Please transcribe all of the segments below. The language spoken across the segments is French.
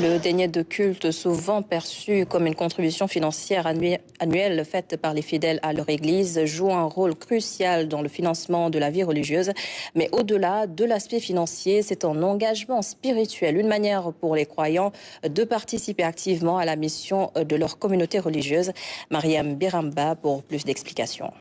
Le denier de culte, souvent perçu comme une contribution financière annuelle faite par les fidèles à leur église, joue un rôle crucial dans le financement de la vie religieuse. Mais au-delà de l'aspect financier, c'est un engagement spirituel, une manière pour les croyants de participer activement à la mission de leur communauté religieuse. Mariam Biramba pour plus d'explications.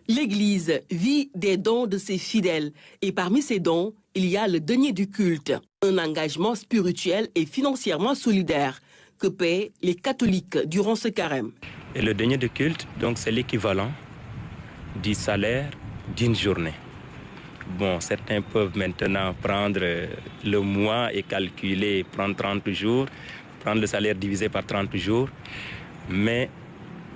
L'Église vit des dons de ses fidèles et parmi ces dons, il y a le denier du culte, un engagement spirituel et financièrement solidaire que paient les catholiques durant ce carême. Et le denier de culte, donc, c'est l'équivalent du salaire d'une journée. Bon, certains peuvent maintenant prendre le mois et calculer, prendre 30 jours, prendre le salaire divisé par 30 jours, mais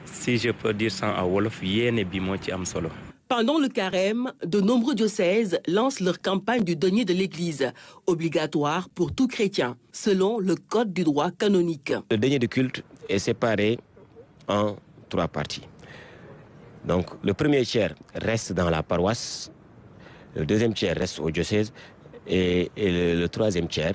si je peux dire ça en wolof, yéene bi moo ci am solo. Pendant le carême, de nombreux diocèses lancent leur campagne du denier de l'Église, obligatoire pour tout chrétien, selon le code du droit canonique. Le denier de culte est séparé en 3 parties. Donc, le premier tiers reste dans la paroisse, le deuxième tiers reste au diocèse et le troisième tiers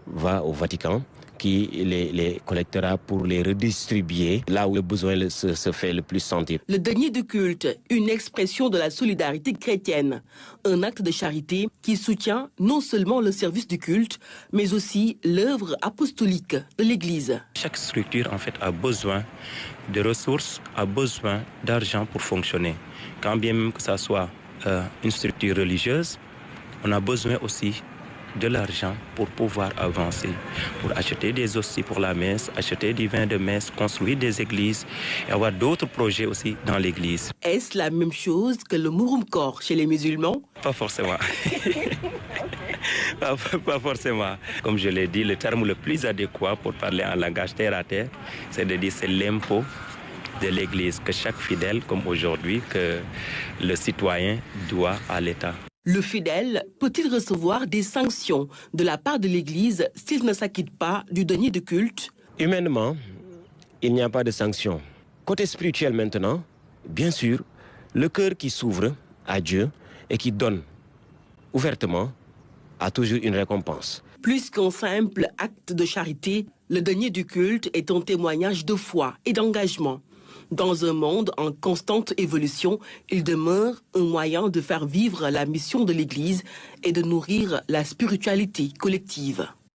va au Vatican, qui les collectera pour les redistribuer là où le besoin se fait le plus sentir. Le denier de culte, une expression de la solidarité chrétienne, un acte de charité qui soutient non seulement le service du culte, mais aussi l'œuvre apostolique de l'Église. Chaque structure, en fait, a besoin de ressources, a besoin d'argent pour fonctionner. Quand bien même que ça soit une structure religieuse, on a besoin aussi de l'argent pour pouvoir avancer, pour acheter des hosties pour la messe, acheter du vin de messe, construire des églises et avoir d'autres projets aussi dans l'église. Est-ce la même chose que le Mouroum Kor chez les musulmans? Pas forcément. Pas forcément. Comme je l'ai dit, le terme le plus adéquat pour parler en langage terre à terre, c'est de dire c'est l'impôt de l'église que chaque fidèle, comme aujourd'hui, que le citoyen doit à l'État. Le fidèle peut-il recevoir des sanctions de la part de l'Église s'il ne s'acquitte pas du denier de culte? Humainement, il n'y a pas de sanctions. Côté spirituel maintenant, bien sûr, le cœur qui s'ouvre à Dieu et qui donne ouvertement a toujours une récompense. Plus qu'un simple acte de charité, le denier du culte est un témoignage de foi et d'engagement. Dans un monde en constante évolution, il demeure un moyen de faire vivre la mission de l'Église et de nourrir la spiritualité collective.